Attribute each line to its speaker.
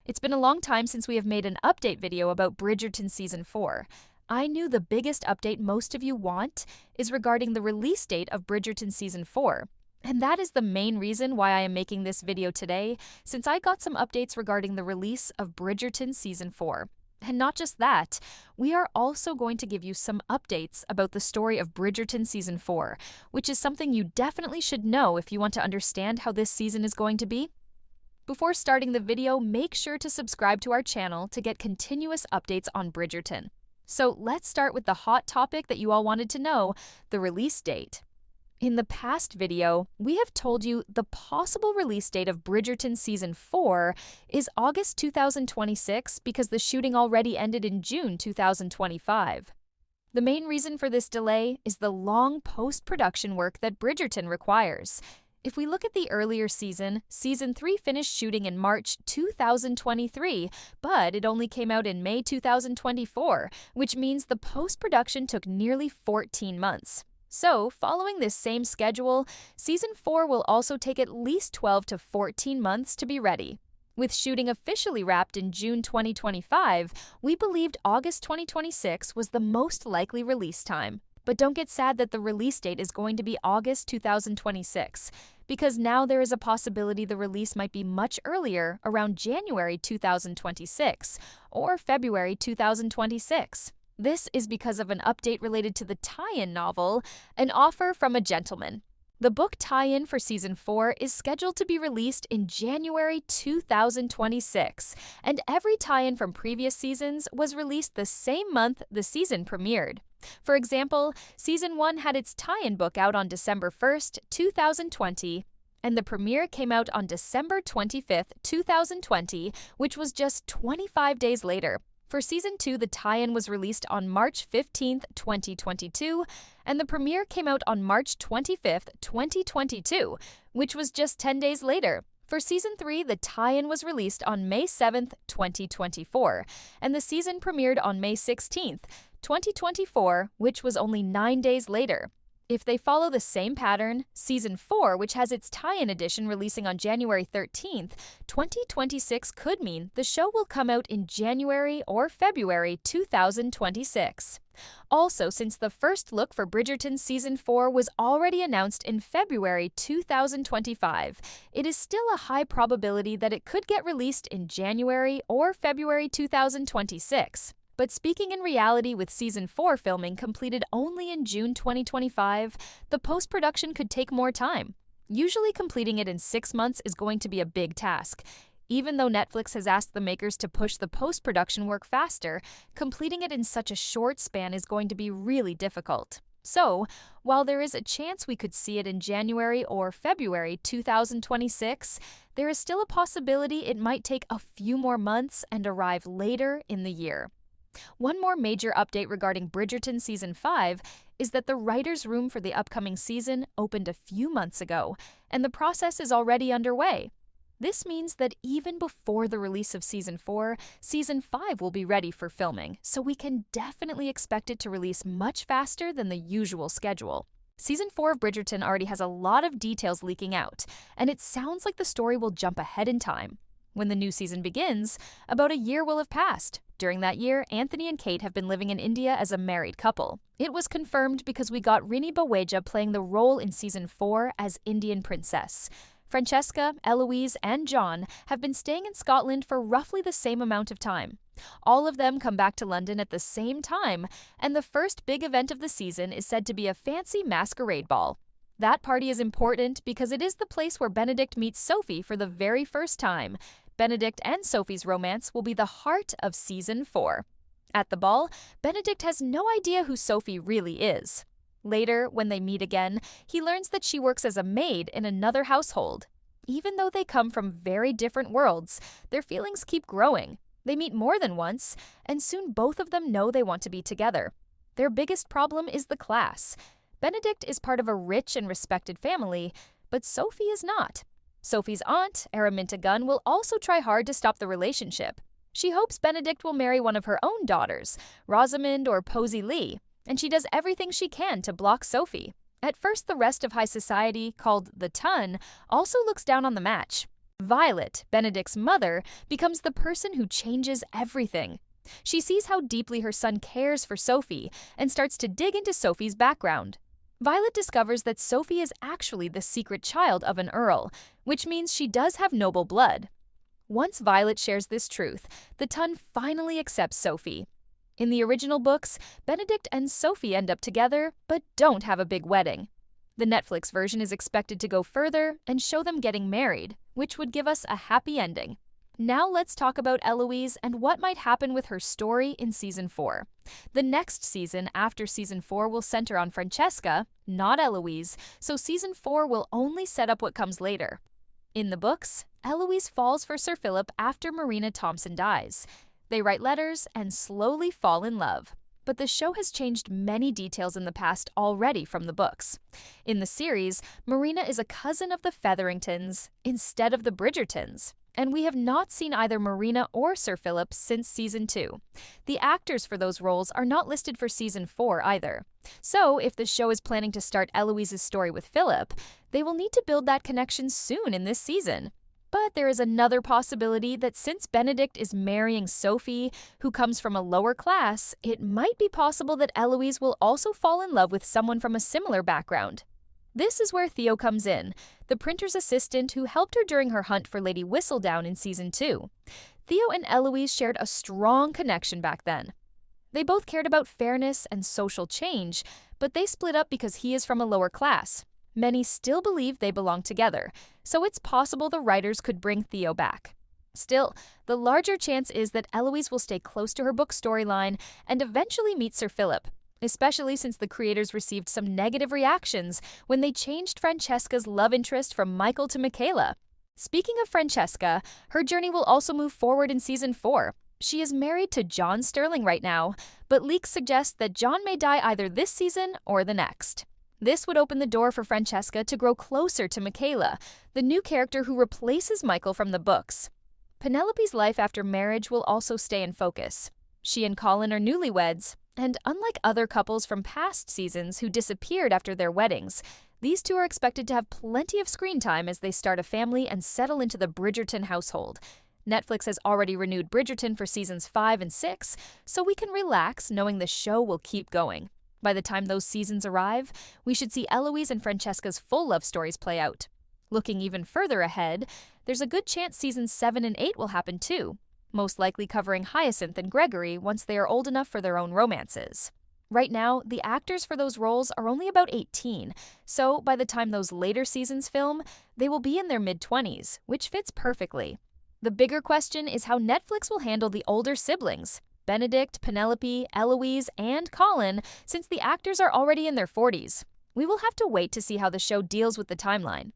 Speaker 1: It's been a long time since we have made an update video about Bridgerton Season 4. I knew the biggest update most of you want is regarding the release date of Bridgerton Season 4. And that is the main reason why I am making this video today, since I got some updates regarding the release of Bridgerton Season 4. And not just that, we are also going to give you some updates about the story of Bridgerton Season 4, which is something you definitely should know if you want to understand how this season is going to be. Before starting the video, make sure to subscribe to our channel to get continuous updates on Bridgerton. So let's start with the hot topic that you all wanted to know, the release date. In the past video, we have told you the possible release date of Bridgerton Season 4 is August 2026 because the shooting already ended in June 2025. The main reason for this delay is the long post-production work that Bridgerton requires. If we look at the earlier season, Season 3 finished shooting in March 2023, but it only came out in May 2024, which means the post-production took nearly 14 months. So, following this same schedule, Season 4 will also take at least 12 to 14 months to be ready. With shooting officially wrapped in June 2025, we believed August 2026 was the most likely release time. But don't get sad that the release date is going to be August 2026, because now there is a possibility the release might be much earlier, around January 2026 or February 2026. This is because of an update related to the tie-in novel, An Offer from a Gentleman. The book tie-in for Season 4 is scheduled to be released in January 2026, and every tie-in from previous seasons was released the same month the season premiered. For example, Season 1 had its tie-in book out on December 1st, 2020, and the premiere came out on December 25th, 2020, which was just 25 days later. For Season 2, the tie-in was released on March 15th, 2022, and the premiere came out on March 25th, 2022, which was just 10 days later. For Season 3, the tie-in was released on May 7th, 2024, and the season premiered on May 16th, 2024, which was only 9 days later. If they follow the same pattern, Season 4, which has its tie-in edition releasing on January 13th, 2026 could mean the show will come out in January or February 2026. Also, since the first look for Bridgerton Season 4 was already announced in February 2025, it is still a high probability that it could get released in January or February 2026. But speaking in reality, with Season 4 filming completed only in June 2025, the post-production could take more time. Usually completing it in 6 months is going to be a big task. Even though Netflix has asked the makers to push the post-production work faster, completing it in such a short span is going to be really difficult. So, while there is a chance we could see it in January or February 2026, there is still a possibility it might take a few more months and arrive later in the year. One more major update regarding Bridgerton Season 5 is that the writer's room for the upcoming season opened a few months ago, and the process is already underway. This means that even before the release of Season 4, Season 5 will be ready for filming, so we can definitely expect it to release much faster than the usual schedule. Season 4 of Bridgerton already has a lot of details leaking out, and it sounds like the story will jump ahead in time. When the new season begins, about a year will have passed. During that year, Anthony and Kate have been living in India as a married couple. It was confirmed because we got Rini Baweja playing the role in Season 4 as Indian princess. Francesca, Eloise, and John have been staying in Scotland for roughly the same amount of time. All of them come back to London at the same time, and the first big event of the season is said to be a fancy masquerade ball. That party is important because it is the place where Benedict meets Sophie for the very first time. Benedict and Sophie's romance will be the heart of Season 4. At the ball, Benedict has no idea who Sophie really is. Later, when they meet again, he learns that she works as a maid in another household. Even though they come from very different worlds, their feelings keep growing. They meet more than once, and soon both of them know they want to be together. Their biggest problem is the class. Benedict is part of a rich and respected family, but Sophie is not. Sophie's aunt, Araminta Gunn, will also try hard to stop the relationship. She hopes Benedict will marry one of her own daughters, Rosamund or Posy Lee, and she does everything she can to block Sophie. At first, the rest of high society, called the Ton, also looks down on the match. Violet, Benedict's mother, becomes the person who changes everything. She sees how deeply her son cares for Sophie and starts to dig into Sophie's background. Violet discovers that Sophie is actually the secret child of an earl, which means she does have noble blood. Once Violet shares this truth, the Tun finally accepts Sophie. In the original books, Benedict and Sophie end up together, but don't have a big wedding. The Netflix version is expected to go further and show them getting married, which would give us a happy ending. Now let's talk about Eloise and what might happen with her story in Season 4. The next season after Season 4 will center on Francesca, not Eloise, so Season 4 will only set up what comes later. In the books, Eloise falls for Sir Philip after Marina Thompson dies. They write letters and slowly fall in love. But the show has changed many details in the past already from the books. In the series, Marina is a cousin of the Featheringtons instead of the Bridgertons, and we have not seen either Marina or Sir Philip since Season 2. The actors for those roles are not listed for Season 4 either. So, if the show is planning to start Eloise's story with Philip, they will need to build that connection soon in this season. But there is another possibility that since Benedict is marrying Sophie, who comes from a lower class, it might be possible that Eloise will also fall in love with someone from a similar background. This is where Theo comes in, the printer's assistant who helped her during her hunt for Lady Whistledown in Season 2. Theo and Eloise shared a strong connection back then. They both cared about fairness and social change, but they split up because he is from a lower class. Many still believe they belong together, so it's possible the writers could bring Theo back. Still, the larger chance is that Eloise will stay close to her book storyline and eventually meet Sir Philip, especially since the creators received some negative reactions when they changed Francesca's love interest from Michael to Michaela. Speaking of Francesca, her journey will also move forward in Season 4. She is married to John Sterling right now, but leaks suggest that John may die either this season or the next. This would open the door for Francesca to grow closer to Michaela, the new character who replaces Michael from the books. Penelope's life after marriage will also stay in focus. She and Colin are newlyweds, and unlike other couples from past seasons who disappeared after their weddings, these two are expected to have plenty of screen time as they start a family and settle into the Bridgerton household. Netflix has already renewed Bridgerton for Seasons 5 and 6, so we can relax knowing the show will keep going. By the time those seasons arrive, we should see Eloise and Francesca's full love stories play out. Looking even further ahead, there's a good chance Seasons 7 and 8 will happen too, most likely covering Hyacinth and Gregory once they are old enough for their own romances. Right now, the actors for those roles are only about 18, so by the time those later seasons film, they will be in their mid-20s, which fits perfectly. The bigger question is how Netflix will handle the older siblings, Benedict, Penelope, Eloise, and Colin, since the actors are already in their 40s. We will have to wait to see how the show deals with the timeline.